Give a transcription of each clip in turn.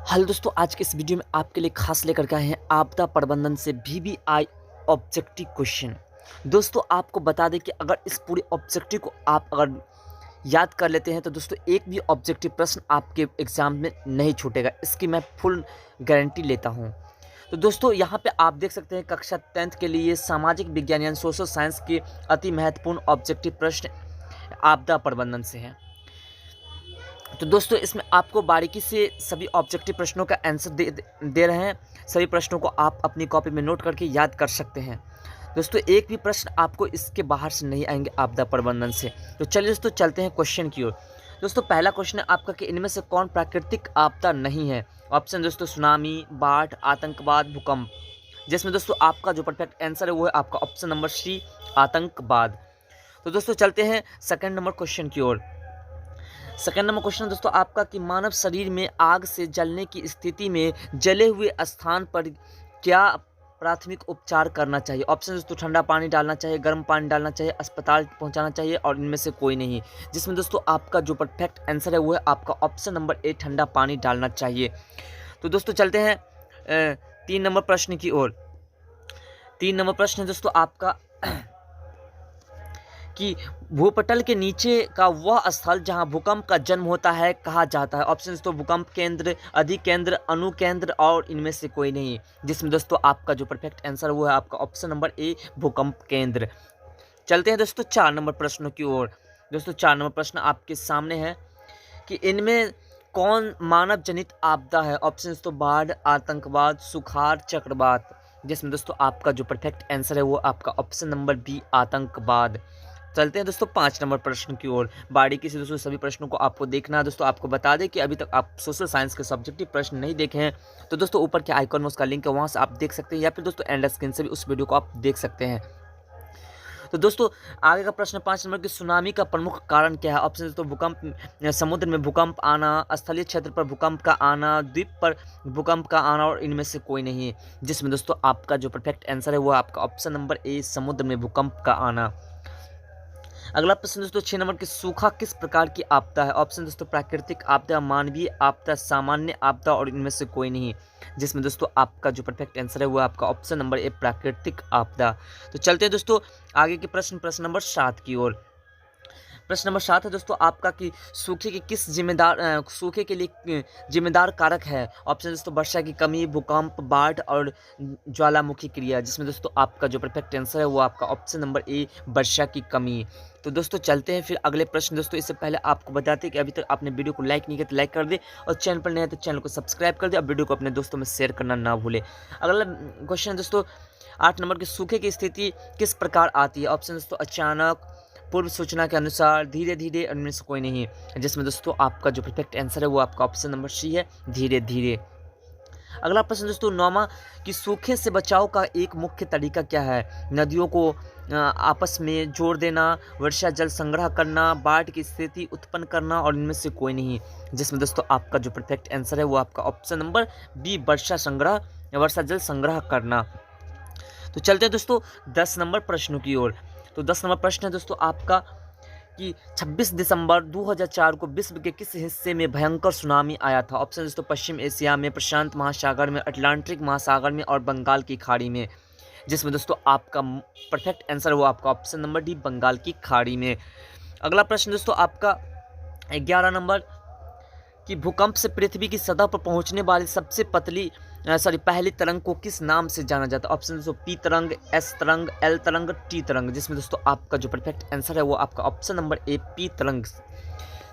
Hello दोस्तों, आज के इस वीडियो में आपके लिए खास लेकर के आए हैं आपदा प्रबंधन से वीवीआई ऑब्जेक्टिव क्वेश्चन। दोस्तों आपको बता दें कि अगर इस पूरे ऑब्जेक्टिव को आप अगर याद कर लेते हैं तो दोस्तों एक भी ऑब्जेक्टिव प्रश्न आपके एग्जाम में नहीं छूटेगा, इसकी मैं फुल गारंटी लेता हूं। तो दोस्तों यहाँ पे आप देख सकते हैं कक्षा 10th के लिए सामाजिक विज्ञान यानी सोशल साइंस के अति महत्वपूर्ण ऑब्जेक्टिव प्रश्न आपदा प्रबंधन से हैं। तो दोस्तों इसमें आपको बारीकी से सभी ऑब्जेक्टिव प्रश्नों का आंसर दे रहे हैं। सभी प्रश्नों को आप अपनी कॉपी में नोट करके याद कर सकते हैं। दोस्तों एक भी प्रश्न आपको इसके बाहर से नहीं आएंगे आपदा प्रबंधन से। तो चलिए दोस्तों चलते हैं क्वेश्चन की ओर। दोस्तों पहला क्वेश्चन है आपका कि इनमें से कौन प्राकृतिक आपदा नहीं है। ऑप्शन दोस्तों सुनामी, बाढ़, आतंकवाद, भूकंप। जिसमें दोस्तों आपका जो परफेक्ट आंसर है वो है आपका ऑप्शन नंबर सी, आतंकवाद। तो दोस्तों चलते हैं सेकंड नंबर क्वेश्चन की ओर। सेकंड नंबर क्वेश्चन दोस्तों आपका कि मानव शरीर में आग से जलने की स्थिति में जले हुए स्थान पर क्या प्राथमिक उपचार करना चाहिए। ऑप्शन दोस्तों ठंडा पानी डालना चाहिए, गर्म पानी डालना चाहिए, अस्पताल पहुंचाना चाहिए और इनमें से कोई नहीं। जिसमें दोस्तों आपका जो परफेक्ट आंसर है वो है आपका ऑप्शन नंबर ए, ठंडा पानी डालना चाहिए। तो दोस्तों चलते हैं 3 नंबर प्रश्न की ओर। 3 नंबर प्रश्न है दोस्तों आपका कि भूपटल के नीचे का वह स्थल जहां भूकंप का जन्म होता है कहा जाता है। ऑप्शन तो भूकंप केंद्र, अधिकेंद्र, अनुकेंद्र और इनमें से कोई नहीं। जिसमें दोस्तों आपका जो परफेक्ट आंसर वो है आपका ऑप्शन नंबर ए, भूकंप केंद्र। चलते हैं दोस्तों 4 नंबर प्रश्नों की ओर। दोस्तों 4 नंबर प्रश्न आपके सामने है कि इनमें कौन मानव जनित आपदा है। ऑप्शन तो बाढ़, आतंकवाद, सुखाड़, चक्रवात। जिसमें दोस्तों आपका जो परफेक्ट आंसर है वो आपका ऑप्शन नंबर बी, आतंकवाद। चलते हैं दोस्तों 5 नंबर प्रश्न की ओर। बारीकी से दोस्तों सभी प्रश्नों को आपको देखना है। दोस्तों आपको बता दें कि अभी तक आप सोशल साइंस के सब्जेक्टिव प्रश्न नहीं देखे हैं तो दोस्तों ऊपर के आइकॉन में उसका लिंक है, वहां से आप देख सकते हैं या फिर दोस्तों एंड स्क्रीन से भी उस वीडियो को आप देख सकते हैं। तो दोस्तों आगे का प्रश्न 5 नंबर की सुनामी का प्रमुख कारण क्या है। ऑप्शन तो भूकंप, समुद्र में भूकंप आना, स्थलीय क्षेत्र पर भूकंप का आना, द्वीप पर भूकंप का आना और इनमें से कोई नहीं है। जिसमें दोस्तों आपका जो परफेक्ट आंसर है वो आपका ऑप्शन नंबर ए, समुद्र में भूकंप का आना। अगला प्रश्न दोस्तों 6 नंबर की सूखा किस प्रकार की आपदा है। ऑप्शन दोस्तों प्राकृतिक आपदा, मानवीय आपदा, सामान्य आपदा और इनमें से कोई नहीं। जिसमें दोस्तों आपका जो परफेक्ट आंसर है वो आपका ऑप्शन नंबर ए, प्राकृतिक आपदा। तो चलते हैं दोस्तों आगे के प्रश्न नंबर 7 की ओर। प्रश्न नंबर 7 है दोस्तों आपका कि सूखे के लिए जिम्मेदार कारक है। ऑप्शन दोस्तों वर्षा की कमी, भूकंप, बाढ़ और ज्वालामुखी क्रिया। जिसमें दोस्तों आपका जो परफेक्ट आंसर है वो आपका ऑप्शन नंबर ए, वर्षा की कमी। तो दोस्तों चलते हैं फिर अगले प्रश्न। दोस्तों इससे पहले आपको बताते हैं कि अभी तक आपने वीडियो को लाइक नहीं किया तो लाइक कर दे और चैनल पर नए हैं तो चैनल को सब्सक्राइब कर दे और वीडियो को अपने दोस्तों में शेयर करना ना भूले। अगला क्वेश्चन है दोस्तों 8 नंबर की सूखे की स्थिति किस प्रकार आती है। ऑप्शन दोस्तों अचानक, पूर्व सूचना के अनुसार, धीरे धीरे, इनमें से कोई नहीं। जिसमें दोस्तों आपका जो परफेक्ट आंसर है वो आपका ऑप्शन नंबर सी है, धीरे धीरे। अगला प्रश्न दोस्तों 9वां कि सूखे से बचाव का एक मुख्य तरीका क्या है। नदियों को आपस में जोड़ देना, वर्षा जल संग्रह करना, बाढ़ की स्थिति उत्पन्न करना और इनमें से कोई नहीं। जिसमें दोस्तों आपका जो परफेक्ट आंसर है वो आपका ऑप्शन नंबर बी, वर्षा जल संग्रह करना। तो चलते हैं दोस्तों 10 नंबर प्रश्नों की ओर। तो 10 नंबर प्रश्न है दोस्तों आपका कि 26 दिसंबर 2004 को विश्व के किस हिस्से में भयंकर सुनामी आया था। ऑप्शन दोस्तों पश्चिम एशिया में, प्रशांत महासागर में, अटलांटिक महासागर में और बंगाल की खाड़ी में। जिसमें दोस्तों आपका परफेक्ट आंसर वो आपका ऑप्शन नंबर डी, बंगाल की खाड़ी में। अगला प्रश्न दोस्तों आपका 11 नंबर कि भूकंप से पृथ्वी की सतह पर पहुंचने वाली सबसे पहली तरंग को किस नाम से जाना जाता है। ऑप्शन दोस्तों पी तरंग, एस तरंग, एल तरंग, टी तरंग। जिसमें दोस्तों आपका जो परफेक्ट आंसर है वो आपका ऑप्शन नंबर ए, पी तरंग।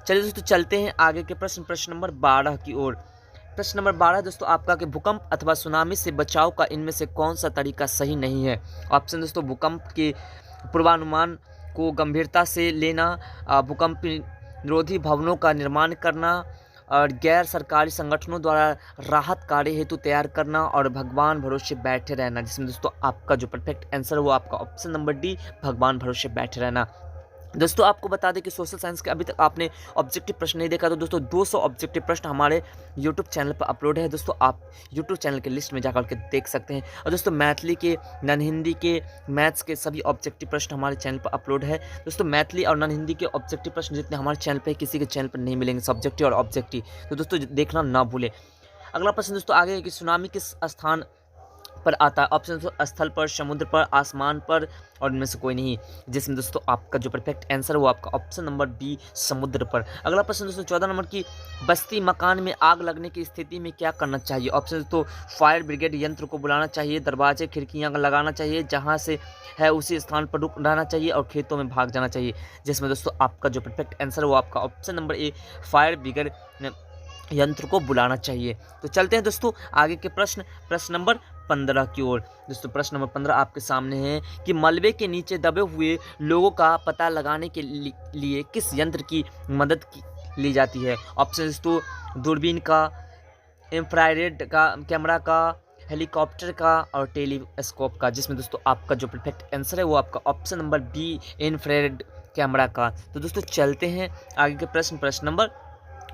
चलिए दोस्तों चलते हैं आगे के प्रश्न नंबर 12 की ओर। प्रश्न नंबर 12 दोस्तों आपका कि भूकंप अथवा सुनामी से बचाव का इनमें से कौन सा तरीका सही नहीं है। ऑप्शन दोस्तों भूकंप के पूर्वानुमान को गंभीरता से लेना, भूकंप निरोधी भवनों का निर्माण करना और गैर सरकारी संगठनों द्वारा राहत कार्य हेतु तैयार करना और भगवान भरोसे बैठे रहना। जिसमें दोस्तों आपका जो परफेक्ट आंसर है वो आपका ऑप्शन नंबर डी, भगवान भरोसे बैठे रहना। दोस्तों आपको बता दें कि सोशल साइंस के अभी तक आपने ऑब्जेक्टिव प्रश्न नहीं देखा तो दोस्तों 200 ऑब्जेक्टिव प्रश्न हमारे यूट्यूब चैनल पर अपलोड है। दोस्तों आप यूट्यूब चैनल के लिस्ट में जाकर के देख सकते हैं। और दोस्तों मैथिली के, नॉन हिंदी के, मैथ्स के सभी ऑब्जेक्टिव प्रश्न हमारे चैनल पर अपलोड है। दोस्तों मैथिली और नॉन हिंदी के ऑब्जेक्टिव प्रश्न जितने हमारे चैनल पर किसी के चैनल पर नहीं मिलेंगे, सब्जेक्टिव और ऑब्जेक्टिव, तो दोस्तों देखना ना भूलें। अगला प्रश्न दोस्तों आगे है कि सुनामी किस स्थान पर आता है। ऑप्शन दोस्तों स्थल पर, समुद्र पर, आसमान पर और इनमें से कोई नहीं, जिसमें दोस्तों आपका जो परफेक्ट आंसर है वो आपका ऑप्शन नंबर बी समुद्र पर। अगला प्रश्न दोस्तों 14 नंबर की बस्ती मकान में आग लगने की स्थिति में क्या करना चाहिए। ऑप्शन दोस्तों फायर ब्रिगेड यंत्र को बुलाना चाहिए, दरवाजे खिड़कियां लगाना चाहिए, जहां से है उसी स्थान पर रुक रहना चाहिए और खेतों में भाग जाना चाहिए, जिसमें दोस्तों आपका जो परफेक्ट आंसर है वो आपका option number A fire brigade यंत्र को बुलाना चाहिए। तो चलते हैं दोस्तों आगे के प्रश्न नंबर 15 की ओर। दोस्तों प्रश्न नंबर 15 आपके सामने है कि मलबे के नीचे दबे हुए लोगों का पता लगाने के लिए किस यंत्र की मदद ली जाती है। ऑप्शन दोस्तों दूरबीन का, इंफ्रारेड का कैमरा का, हेलीकॉप्टर का और टेलीस्कोप का, जिसमें दोस्तों आपका जो परफेक्ट आंसर है वो आपका option number B infrared camera का। तो दोस्तों चलते हैं आगे के प्रश्न नंबर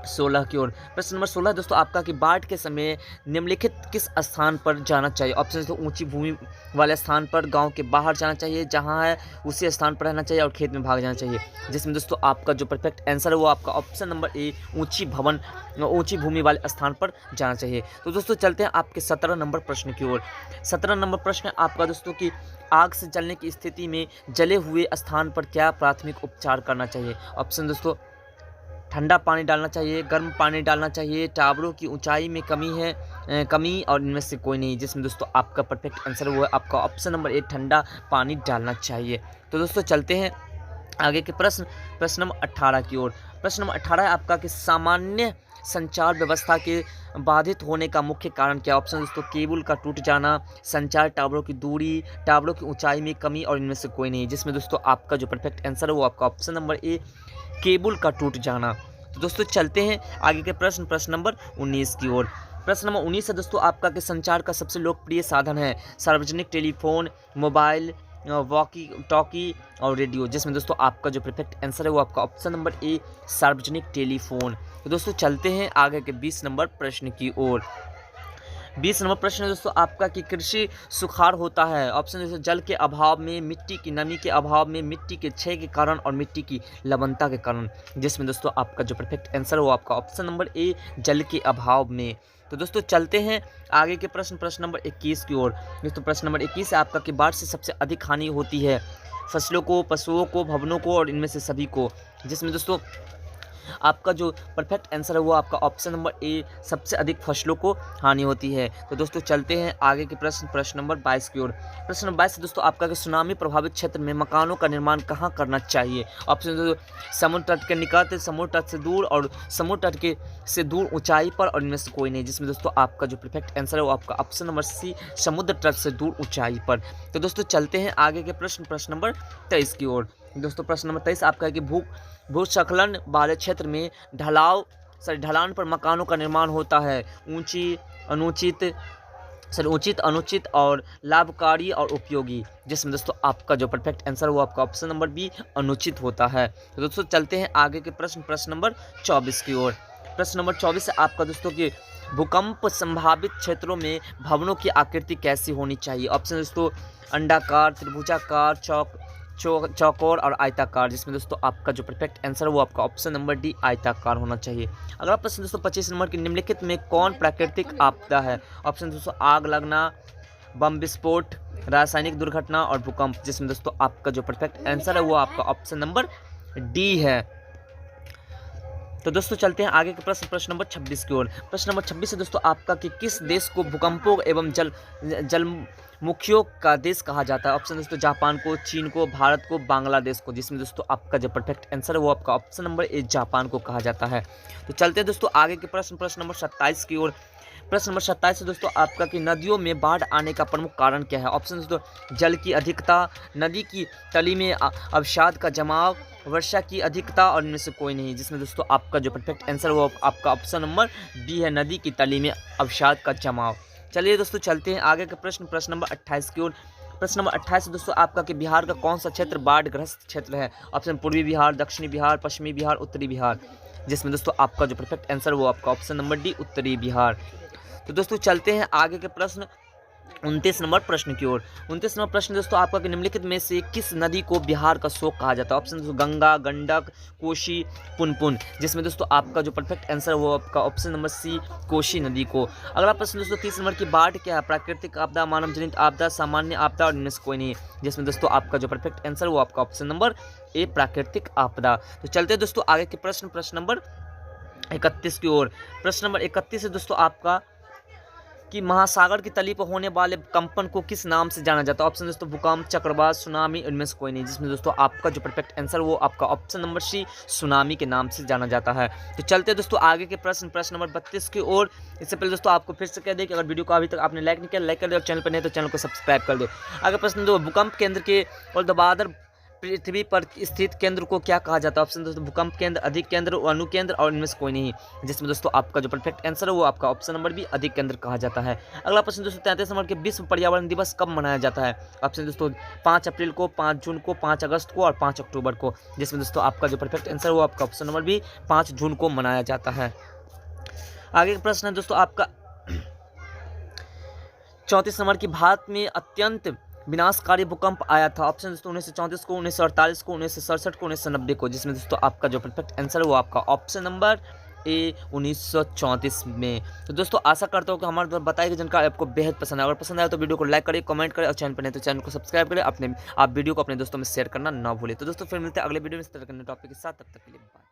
16 की ओर। प्रश्न नंबर 16 दोस्तों आपका कि बाढ़ के समय निम्नलिखित किस स्थान पर जाना चाहिए। ऑप्शन दोस्तों ऊंची भूमि वाले स्थान पर, गांव के बाहर जाना चाहिए, जहां है उसी स्थान पर रहना चाहिए और खेत में भाग जाना चाहिए, जिसमें दोस्तों आपका जो परफेक्ट आंसर है वो आपका ऑप्शन नंबर ए ऊंची भूमि वाले स्थान पर जाना चाहिए। तो दोस्तों चलते हैं आपके 17 नंबर प्रश्न की ओर। 17 नंबर प्रश्न आपका दोस्तों की आग से जलने की स्थिति में जले हुए स्थान पर क्या प्राथमिक उपचार करना चाहिए। ऑप्शन दोस्तों ठंडा पानी डालना चाहिए, गर्म पानी डालना चाहिए, टावरों की ऊंचाई में कमी और इनमें से कोई नहीं, जिसमें दोस्तों आपका परफेक्ट आंसर वो है आपका ऑप्शन नंबर ए ठंडा पानी डालना चाहिए। तो दोस्तों चलते हैं आगे के प्रश्न नंबर 18 की ओर। प्रश्न नंबर 18 है आपका कि सामान्य संचार व्यवस्था के बाधित होने का मुख्य कारण क्या है। ऑप्शन दोस्तों केबल का टूट जाना, संचार टावरों की दूरी, टावरों की ऊंचाई में कमी और इनमें से कोई नहीं, जिसमें दोस्तों आपका जो परफेक्ट आंसर है वो आपका ऑप्शन नंबर ए केबल का टूट जाना। तो दोस्तों चलते हैं आगे के प्रश्न नंबर 19 की ओर। प्रश्न नंबर 19 है दोस्तों आपका कि संचार का सबसे लोकप्रिय साधन है सार्वजनिक टेलीफोन, मोबाइल, वॉकी टॉकी और रेडियो, जिसमें दोस्तों आपका जो परफेक्ट आंसर है वो आपका ऑप्शन नंबर ए सार्वजनिक टेलीफोन। तो दोस्तों चलते हैं आगे के 20 नंबर प्रश्न की ओर। 20 नंबर प्रश्न है दोस्तों आपका कि कृषि सुखाड़ होता है। ऑप्शन दोस्तों जल के अभाव में, मिट्टी की नमी के अभाव में, मिट्टी के क्षय के कारण और मिट्टी की लवणता के कारण, जिसमें दोस्तों आपका जो परफेक्ट आंसर है वो आपका ऑप्शन नंबर ए जल के अभाव में। तो दोस्तों चलते हैं आगे के प्रश्न नंबर 21 की ओर। दोस्तों प्रश्न नंबर 21 है आपका कि बाढ़ से सबसे अधिक हानि होती है फसलों को, पशुओं को, भवनों को और इनमें से सभी को, जिसमें दोस्तों आपका जो परफेक्ट आंसर है वो आपका ऑप्शन नंबर ए सबसे अधिक फसलों को हानि होती है। तो दोस्तों चलते हैं आगे के प्रश्न नंबर 22 की ओर। प्रश्न नंबर 22 दोस्तों आपका कि सुनामी प्रभावित क्षेत्र में मकानों का निर्माण कहाँ करना चाहिए। ऑप्शन दोस्तों समुद्र तट के निकट, समुद्र तट से दूर और समुद्र तट के से दूर ऊंचाई पर और इनमें से कोई नहीं, जिसमें दोस्तों आपका जो परफेक्ट आंसर है वो आपका ऑप्शन नंबर सी समुद्र तट से दूर ऊंचाई पर। तो दोस्तों चलते हैं आगे के प्रश्न नंबर 23 की ओर। दोस्तों प्रश्न नंबर 23 आपका है कि भूस्खलन वाले क्षेत्र में ढलान पर मकानों का निर्माण होता है उचित, अनुचित और लाभकारी और उपयोगी, जिसमें दोस्तों आपका जो परफेक्ट आंसर वो आपका ऑप्शन नंबर बी अनुचित होता है। तो दोस्तों चलते हैं आगे के प्रश्न नंबर 24 की ओर। प्रश्न नंबर 24 है आपका दोस्तों कि भूकंप संभावित क्षेत्रों में भवनों की आकृति कैसी होनी चाहिए। ऑप्शन दोस्तों अंडाकार, त्रिभुजाकार, चौकोर और आयताकार, जिसमें दोस्तों आपका जो परफेक्ट आंसर वो आपका ऑप्शन नंबर डी आयताकार होना चाहिए। अगला प्रश्न दोस्तों 25 नंबर की निम्नलिखित में कौन प्राकृतिक आपदा है। ऑप्शन दोस्तों आग लगना, बम विस्फोट, रासायनिक दुर्घटना और भूकंप, जिसमें दोस्तों आपका जो परफेक्ट आंसर है वो आपका ऑप्शन नंबर डी है। तो दोस्तों चलते हैं आगे के प्रश्न नंबर 26 की ओर। प्रश्न नंबर 26 है दोस्तों आपका कि किस देश को भूकंपों एवं जलमुखियों का देश कहा जाता है। ऑप्शन दोस्तों जापान को, चीन को, भारत को, बांग्लादेश को, जिसमें दोस्तों आपका जो परफेक्ट आंसर है वो आपका ऑप्शन नंबर ए जापान को कहा जाता है। तो चलते हैं दोस्तों आगे के प्रश्न नंबर 27 की ओर। प्रश्न नंबर 27 है दोस्तों आपका कि नदियों में बाढ़ आने का प्रमुख कारण क्या है। ऑप्शन दोस्तों जल की अधिकता, नदी की तली में अवसाद का जमाव, वर्षा की अधिकता और इनमें से कोई नहीं, जिसमें दोस्तों आपका जो परफेक्ट आंसर वो आपका ऑप्शन नंबर बी है नदी की तली में अवसाद का जमाव। चलिए दोस्तों चलते हैं आगे के प्रश्न नंबर 28 की ओर। प्रश्न नंबर 28 दोस्तों आपका कि बिहार का कौन सा क्षेत्र बाढ़ग्रस्त क्षेत्र है। ऑप्शन पूर्वी बिहार, दक्षिणी बिहार, पश्चिमी बिहार, उत्तरी बिहार, जिसमें दोस्तों आपका जो परफेक्ट आंसर वो आपका ऑप्शन नंबर डी उत्तरी बिहार। तो दोस्तों चलते हैं आगे के प्रश्न 29 नंबर प्रश्न की ओर। 29 नंबर प्रश्न दोस्तों आपका कि निम्नलिखित में से किस नदी को बिहार का शोक कहा जाता है? ऑप्शन दोस्तों गंगा, गंडक, कोशी, पुनपुन, जिसमें दोस्तों आपका जो परफेक्ट आंसर है वो आपका ऑप्शन नंबर सी कोशी नदी को। अगला प्रश्न दोस्तों 30 नंबर की बाढ़ क्या है? प्राकृतिक आपदा, मानव जनित आपदा, सामान्य आपदा और इनमें से कोई नहीं, जिसमें दोस्तों आपका जो परफेक्ट आंसर वो आपका ऑप्शन नंबर ए प्राकृतिक आपदा। तो चलते हैं दोस्तों आगे के प्रश्न नंबर 31 की ओर। प्रश्न नंबर 31 है दोस्तों आपका कि महासागर की तली पर होने वाले कंपन को किस नाम से जाना जाता है? ऑप्शन दोस्तों भूकंप, चक्रवात, सुनामी, इनमें से कोई नहीं, जिसमें दोस्तों आपका जो परफेक्ट आंसर वो आपका ऑप्शन नंबर सी सुनामी के नाम से जाना जाता है। तो चलते हैं दोस्तों आगे के प्रश्न नंबर 32 की ओर। इससे पहले दोस्तों आपको फिर से कह दें कि अगर वीडियो को अभी तक आपने लाइक नहीं किया, लाइक कर दो, और चैनल पर नहीं तो चैनल को सब्सक्राइब कर दो। आगे प्रश्न दो, भूकंप केंद्र के ऊर्ध्वाधर पृथ्वी पर स्थित केंद्र को क्या कहा जाता है? ऑप्शन दोस्तों भूकंप केंद्र, अधिक केंद्र, अणु केंद्र और इनमें से कोई नहीं, जिसमें दोस्तों आपका जो परफेक्ट आंसर है वो आपका ऑप्शन नंबर बी अधिक केंद्र कहा जाता है। अगला प्रश्न दोस्तों 33 नंबर के विश्व पर्यावरण दिवस कब मनाया जाता है? ऑप्शन दोस्तों 5 अप्रैल को, 5 जून को, 5 अगस्त को और 5 अक्टूबर को, जिसमें दोस्तों आपका जो परफेक्ट आंसर है वो आपका ऑप्शन नंबर बी 5 जून को मनाया जाता है। आगे का प्रश्न है दोस्तों आपका 34 नंबर की भारत में अत्यंत विनाशकारी भूकंप आया था? ऑप्शन दोस्तों 1934 को, 1948 को, 1967 को, 1990 को, जिसमें दोस्तों आपका जो परफेक्ट आंसर है वो आपका ऑप्शन नंबर ए 1934 में। तो दोस्तों आशा करता हूँ कि हमारे बताई गई जानकारी आपको बेहद पसंद है। अगर पसंद आए तो वीडियो को लाइक करें, कमेंट करें और चैनल पर नहीं तो चैनल को सब्सक्राइब करें। आप वीडियो को अपने दोस्तों में शेयर करना ना भूलें। तो दोस्तों फिर मिलते हैं अगले वीडियो में इस तरह के टॉपिक के साथ, तब तक के लिए बाय।